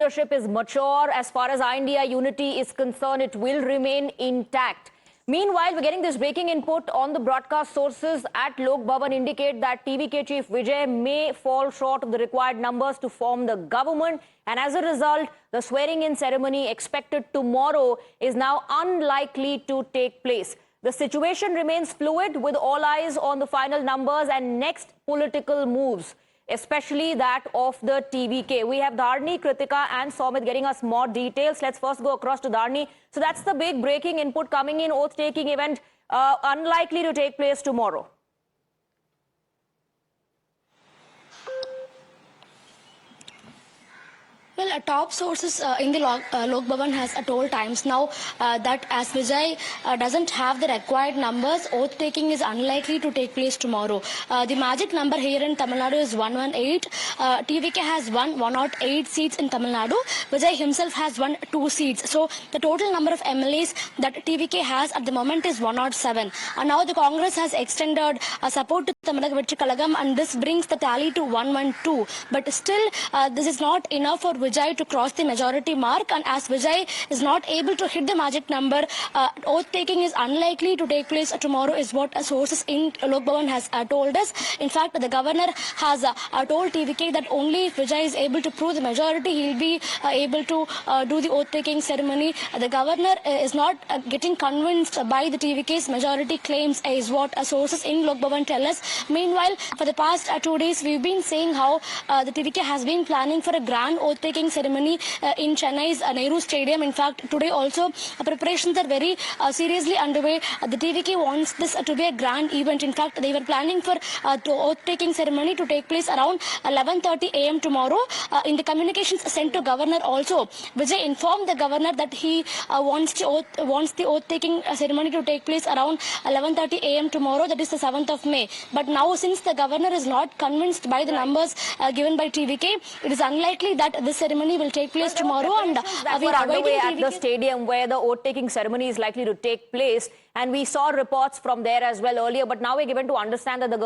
leadership is mature. As far as India unity is concerned, it will remain intact. Meanwhile, we're getting this breaking input on the broadcast sources at Lok Bhavan indicate that TVK chief Vijay may fall short of the required numbers to form the government. And as a result, the swearing-in ceremony expected tomorrow is now unlikely to take place. The situation remains fluid with all eyes on the final numbers and next political moves, especially that of the TVK. We have Dharni, Kritika and Somit getting us more details. Let's first go across to Dharni. So that's the big breaking input coming in, oath-taking event unlikely to take place tomorrow. Well, top sources in the Lok Bhavan has told Times now that as Vijay doesn't have the required numbers, oath-taking is unlikely to take place tomorrow. The magic number here in Tamil Nadu is 118. TVK has won 108 seats in Tamil Nadu. Vijay himself has won 2 seats. So the total number of MLAs that TVK has at the moment is 107. And now the Congress has extended support to Tamil Nadu Kalagam, and this brings the tally to 112. But still, this is not enough for Vijay to cross the majority mark, and as Vijay is not able to hit the magic number, oath-taking is unlikely to take place tomorrow is what sources in Lok Bhavan has told us. In fact, the governor has told TVK that only if Vijay is able to prove the majority, he'll be able to do the oath-taking ceremony. The governor is not getting convinced by the TVK's majority claims is what sources in Lok Bhavan tell us. Meanwhile, for the past 2 days, we've been saying how the TVK has been planning for a grand oath-taking ceremony in Chennai's Nehru Stadium. In fact, today also preparations are very seriously underway. The TVK wants this to be a grand event. In fact, they were planning for the oath-taking ceremony to take place around 11:30 a.m. tomorrow. In the communications sent to governor also, Vijay informed the governor that he wants the oath-taking ceremony to take place around 11:30 a.m. tomorrow, that is the 7th of May. But now, since the governor is not convinced by the numbers given by TVK, it is unlikely that this ceremony will take place tomorrow, and we are underway at the stadium where the oath-taking ceremony is likely to take place, and we saw reports from there as well earlier. But now we're given to understand that the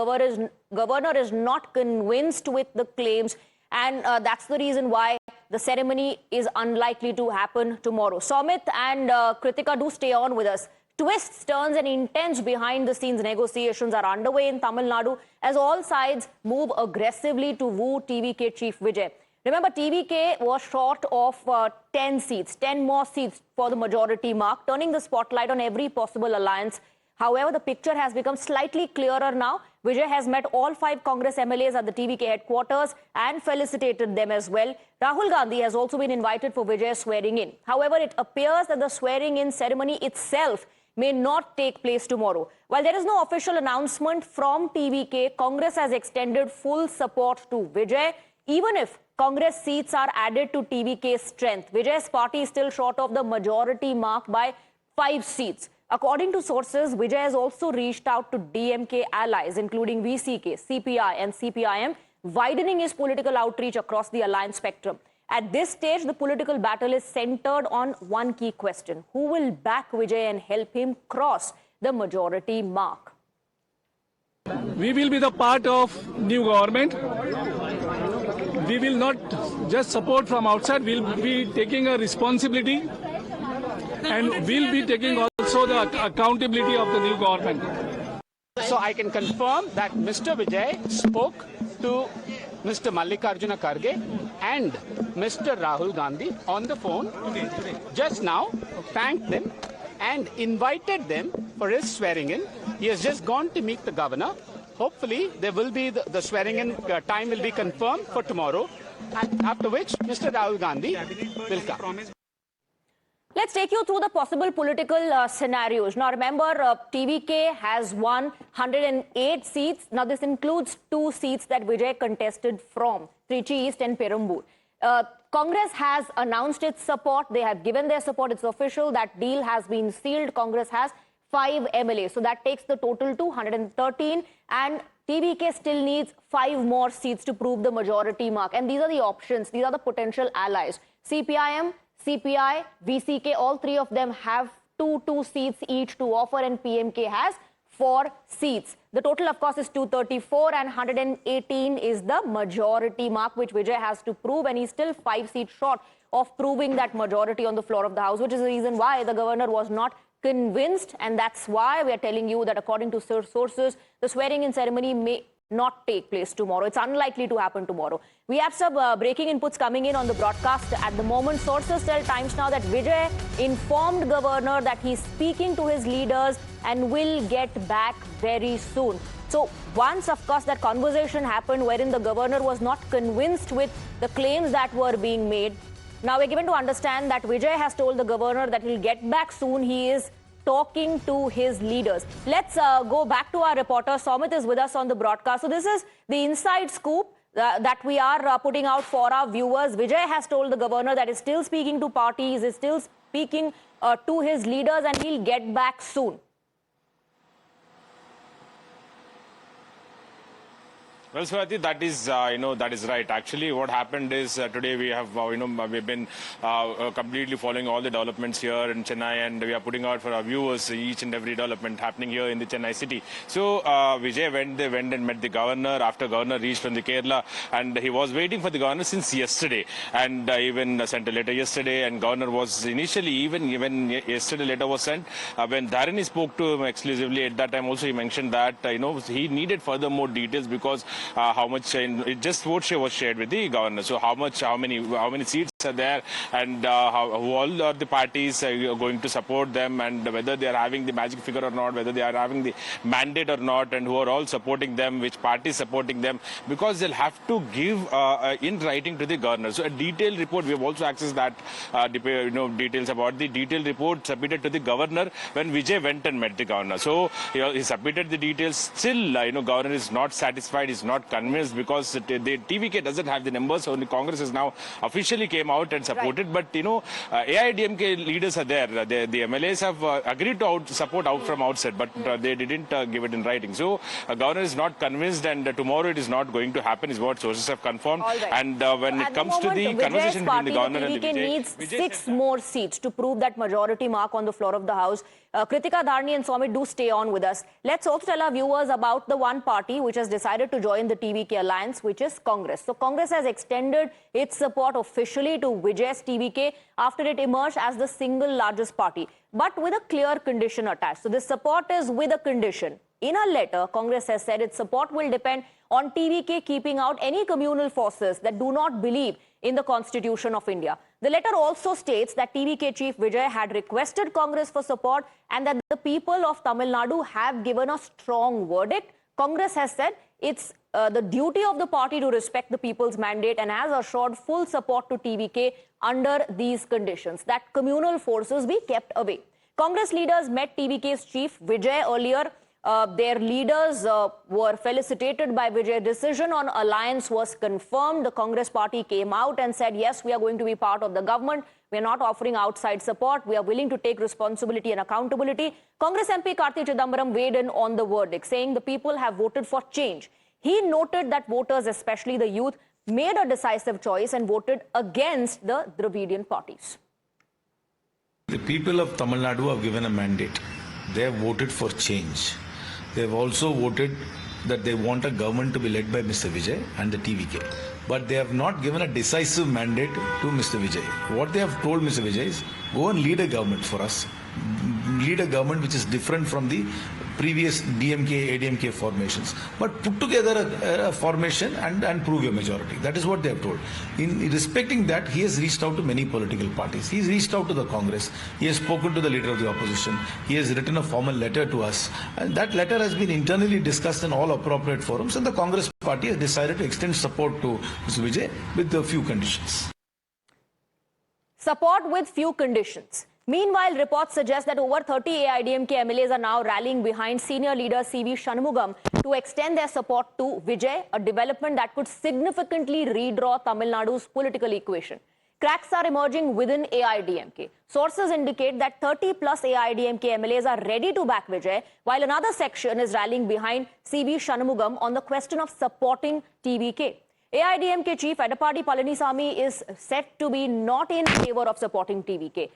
governor is not convinced with the claims, and that's the reason why the ceremony is unlikely to happen tomorrow. Somit and Kritika, do stay on with us. Twists, turns and intense behind-the-scenes negotiations are underway in Tamil Nadu as all sides move aggressively to woo TVK chief Vijay. Remember, TVK was short of 10 seats, 10 more seats for the majority mark, turning the spotlight on every possible alliance. However, the picture has become slightly clearer now. Vijay has met all 5 Congress MLAs at the TVK headquarters and felicitated them as well. Rahul Gandhi has also been invited for Vijay's swearing in. However, it appears that the swearing in ceremony itself may not take place tomorrow. While there is no official announcement from TVK, Congress has extended full support to Vijay, even if Congress seats are added to TVK's strength. Vijay's party is still short of the majority mark by 5 seats. According to sources, Vijay has also reached out to DMK allies, including VCK, CPI and CPIM, widening his political outreach across the alliance spectrum. At this stage, the political battle is centered on one key question: who will back Vijay and help him cross the majority mark? We will be the part of new government. We will not just support from outside, we'll be taking a responsibility and we'll be taking also the accountability of the new government. So I can confirm that Mr. Vijay spoke to Mr. Mallikarjuna Kharge and Mr. Rahul Gandhi on the phone just now, thanked them and invited them for his swearing in. He has just gone to meet the governor. Hopefully, there will be the swearing-in time will be confirmed for tomorrow, after which Mr. Rahul Gandhi will come. Let's take you through the possible political scenarios. Now, remember, TVK has won 108 seats. Now, this includes 2 seats that Vijay contested from Trichy East and Perambur. Congress has announced its support. They have given their support. It's official. That deal has been sealed. Congress has 5 MLAs. So that takes the total to 113. And TVK still needs 5 more seats to prove the majority mark. And these are the options. These are the potential allies. CPIM, CPI, VCK, all 3 of them have 2 seats each to offer, and PMK has 4 seats. The total, of course, is 234 and 118 is the majority mark which Vijay has to prove, and he's still 5 seats short of proving that majority on the floor of the House, which is the reason why the governor was not convinced. And that's why we are telling you that according to sources, the swearing-in ceremony may not take place tomorrow. It's unlikely to happen tomorrow. We have some breaking inputs coming in on the broadcast at the moment. Sources tell Times Now that Vijay informed governor that he's speaking to his leaders and will get back very soon. So once, of course, that conversation happened wherein the governor was not convinced with the claims that were being made. Now we're given to understand that Vijay has told the governor that he'll get back soon. He is talking to his leaders. Let's go back to our reporter. Somit is with us on the broadcast. So this is the inside scoop that we are putting out for our viewers. Vijay has told the governor that he's still speaking to parties, is still speaking to his leaders, and he'll get back soon. Well, Swati, that is, that is right. Actually, what happened is today we have, we've been completely following all the developments here in Chennai, and we are putting out for our viewers each and every development happening here in the Chennai city. So Vijay went and met the governor after governor reached from the Kerala, and he was waiting for the governor since yesterday, and even sent a letter yesterday. And governor was initially even yesterday letter was sent when Dharani spoke to him exclusively. At that time, also he mentioned that he needed further more details because. How much just vote share was shared with the governor. So how many seats are there, and who all are the parties going to support them, and whether they are having the magic figure or not, whether they are having the mandate or not, and who are all supporting them, which parties supporting them, because they'll have to give in writing to the governor. So a detailed report, we have also accessed that details about the detailed report submitted to the governor when Vijay went and met the governor. So he submitted the details. Still, governor is not satisfied, is not convinced, because the TVK doesn't have the numbers. Only Congress has now officially came out and supported. Right. But AIDMK leaders are there. The MLAs have agreed to support out from outset, but they didn't give it in writing. So governor is not convinced, and tomorrow it is not going to happen, is what sources have confirmed. Right. And when it comes to the conversation between the governor and the TVK needs 6 more seats to prove that majority mark on the floor of the House. Kritika, Dharani and Somit, do stay on with us. Let's also tell our viewers about the one party which has decided to join the TVK alliance, which is Congress. So Congress has extended its support officially to Vijay's TVK after it emerged as the single largest party, but with a clear condition attached. So this support is with a condition. In a letter, Congress has said its support will depend on TVK keeping out any communal forces that do not believe in the Constitution of India. The letter also states that TVK chief Vijay had requested Congress for support and that the people of Tamil Nadu have given a strong verdict. Congress has said it's the duty of the party to respect the people's mandate and has assured full support to TVK under these conditions, that communal forces be kept away. Congress leaders met TVK's chief Vijay earlier. Their leaders were felicitated by Vijay's decision on alliance was confirmed. The Congress party came out and said, yes, we are going to be part of the government. We are not offering outside support. We are willing to take responsibility and accountability. Congress MP Karthi Chidambaram weighed in on the verdict, saying the people have voted for change. He noted that voters, especially the youth, made a decisive choice and voted against the Dravidian parties. The people of Tamil Nadu have given a mandate. They have voted for change. They have also voted that they want a government to be led by Mr. Vijay and the TVK. But they have not given a decisive mandate to Mr. Vijay. What they have told Mr. Vijay is, go and lead a government for us. Lead a government which is different from the previous DMK, AIDMK formations. But put together a formation and prove your majority. That is what they have told. In respecting that, he has reached out to many political parties. He has reached out to the Congress. He has spoken to the leader of the opposition. He has written a formal letter to us. And that letter has been internally discussed in all appropriate forums. And the Congress party has decided to extend support to Mr. Vijay with a few conditions. Support with few conditions. Meanwhile, reports suggest that over 30 AIDMK MLAs are now rallying behind senior leader CV Shanmugam to extend their support to Vijay, a development that could significantly redraw Tamil Nadu's political equation. Cracks are emerging within AIDMK. Sources indicate that 30 plus AIDMK MLAs are ready to back Vijay, while another section is rallying behind CV Shanmugam on the question of supporting TVK. AIDMK chief Edappadi Palanisamy is said to be not in favor of supporting TVK.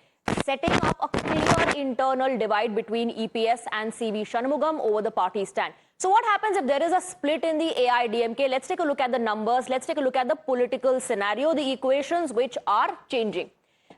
setting up a clear internal divide between EPS and CV Shanmugam over the party stand. So what happens if there is a split in the AIDMK? Let's take a look at the numbers. Let's take a look at the political scenario, the equations which are changing.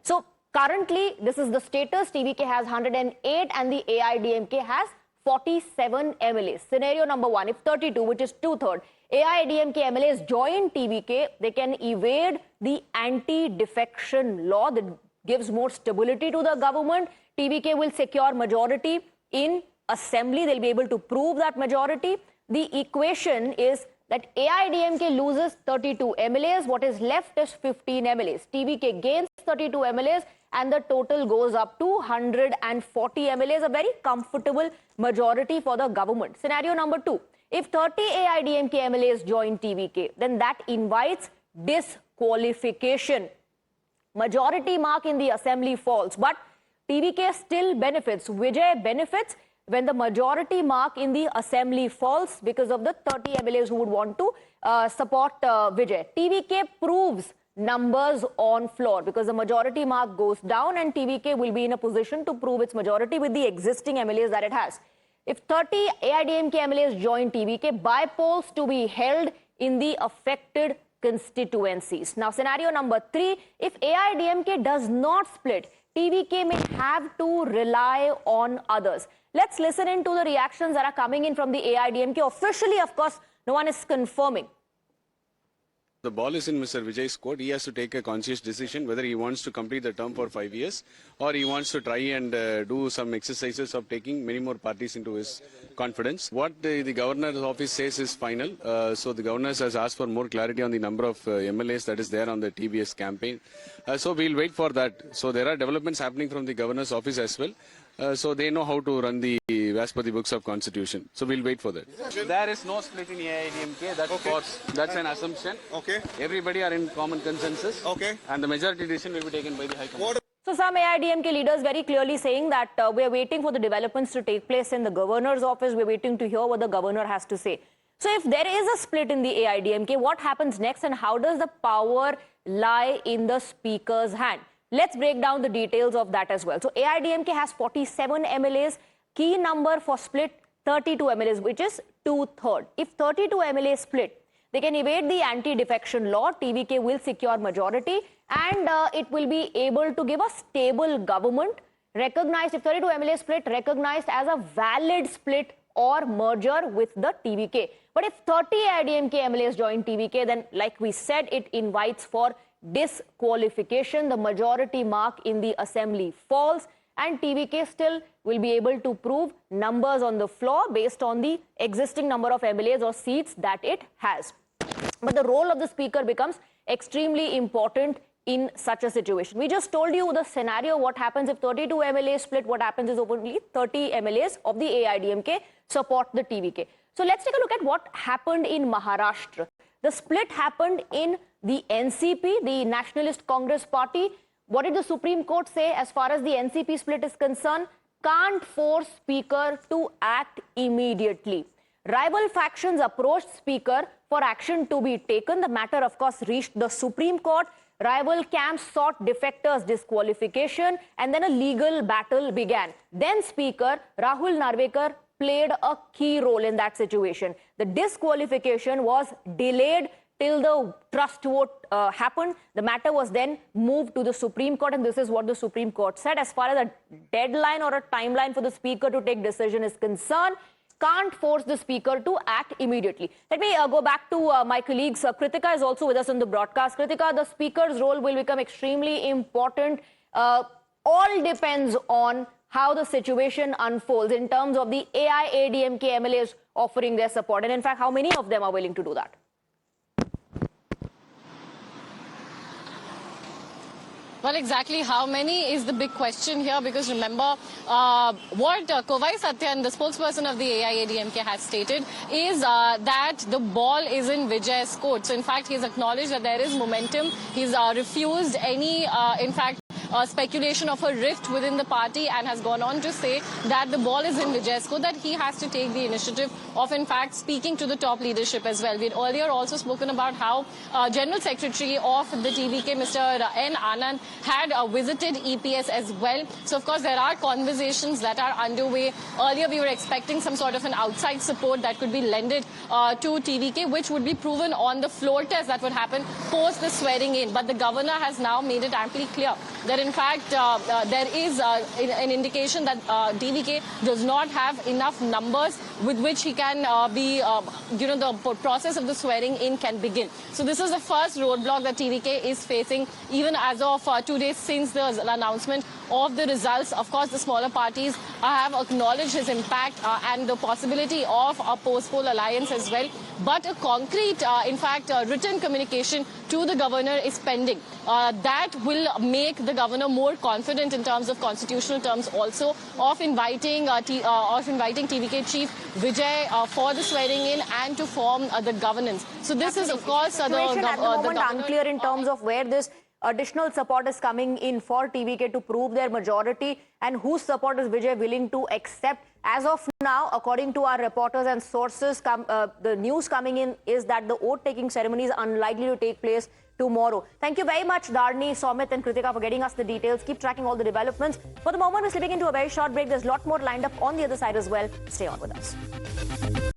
So currently, this is the status. TVK has 108 and the AIDMK has 47 MLAs. Scenario number one, if 32, which is two-thirds, AIDMK MLAs join TVK, they can evade the anti-defection law that gives more stability to the government. TVK will secure majority in assembly. They'll be able to prove that majority. The equation is that AIDMK loses 32 MLAs. What is left is 15 MLAs. TVK gains 32 MLAs and the total goes up to 140 MLAs, a very comfortable majority for the government. Scenario number two, if 30 AIDMK MLAs join TVK, then that invites disqualification. Majority mark in the assembly falls, but TVK still benefits. Vijay benefits when the majority mark in the assembly falls because of the 30 MLAs who would want to support Vijay. TVK proves numbers on floor because the majority mark goes down and TVK will be in a position to prove its majority with the existing MLAs that it has. If 30 AIDMK MLAs join TVK, by polls to be held in the affected constituencies. Now, scenario number three, if AIDMK does not split, TVK may have to rely on others. Let's listen into the reactions that are coming in from the AIDMK. Officially, of course, no one is confirming. The ball is in Mr. Vijay's court. He has to take a conscious decision whether he wants to complete the term for 5 years or he wants to try and do some exercises of taking many more parties into his confidence. What the governor's office says is final. So the governor has asked for more clarity on the number of MLAs that is there on the TBS campaign. So we'll wait for that. So there are developments happening from the governor's office as well. So they know how to run the as per the books of constitution. So we'll wait for that. There is no split in AIDMK. That's false. That's an assumption. Okay. Everybody are in common consensus. Okay. And the majority decision will be taken by the High Command. So some AIDMK leaders very clearly saying that we are waiting for the developments to take place in the governor's office. We're waiting to hear what the governor has to say. So if there is a split in the AIDMK, what happens next and how does the power lie in the speaker's hand? Let's break down the details of that as well. So AIDMK has 47 MLAs. Key number for split 32 MLAs, which is two-thirds. If 32 MLAs split, they can evade the anti-defection law. TVK will secure majority and it will be able to give a stable government recognized, if 32 MLAs split, recognized as a valid split or merger with the TVK. But if 30 AIDMK MLAs join TVK, then like we said, it invites for disqualification. The majority mark in the assembly falls and TVK still will be able to prove numbers on the floor based on the existing number of MLAs or seats that it has. But the role of the speaker becomes extremely important in such a situation. We just told you the scenario, what happens if 32 MLAs split, what happens is only 30 MLAs of the AIDMK support the TVK. So let's take a look at what happened in Maharashtra. The split happened in the NCP, the Nationalist Congress Party. What did the Supreme Court say as far as the NCP split is concerned? Can't force speaker to act immediately. Rival factions approached speaker for action to be taken. The matter, of course, reached the Supreme Court. Rival camps sought defectors' disqualification and then a legal battle began. Then Speaker Rahul Narvekar played a key role in that situation. The disqualification was delayed till the trust vote happened. The matter was then moved to the Supreme Court, and this is what the Supreme Court said. As far as a deadline or a timeline for the speaker to take decision is concerned, can't force the speaker to act immediately. Let me go back to my colleagues. Kritika is also with us on the broadcast. Kritika, the speaker's role will become extremely important. All depends on how the situation unfolds in terms of the AIADMK MLAs offering their support. And in fact, how many of them are willing to do that? Well, exactly how many is the big question here, because remember what Kovai Satyan, the spokesperson of the AIADMK, has stated is that the ball is in Vijay's court. So in fact, he's acknowledged that there is momentum. He's refused any, in fact, speculation of a rift within the party, and has gone on to say that the ball is in Vijay's court, that he has to take the initiative of, in fact, speaking to the top leadership as well. We had earlier also spoken about how General Secretary of the TVK, Mr. N. Anand, had visited EPS as well. So, of course, there are conversations that are underway. Earlier, we were expecting some sort of an outside support that could be lended to TVK, which would be proven on the floor test that would happen post the swearing in. But the governor has now made it amply clear that, in fact, there is an indication that TVK does not have enough numbers with which he can the process of the swearing in can begin. So this is the first roadblock that TVK is facing, even as of 2 days since the announcement of the results. Of course, the smaller parties have acknowledged his impact and the possibility of a post-poll alliance as well. But a concrete, written communication to the governor is pending. That will make the governor more confident in terms of constitutional terms also of inviting TVK chief Vijay for the swearing in and to form the governance. So this is, of course, at the moment unclear in terms of where this additional support is coming in for TVK to prove their majority, and whose support is Vijay willing to accept. As of now, according to our reporters and sources, the news coming in is that the oath-taking ceremony is unlikely to take place tomorrow. Thank you very much, Dharni, Somit and Kritika, for getting us the details. Keep tracking all the developments. For the moment, we're slipping into a very short break. There's a lot more lined up on the other side as well. Stay on with us.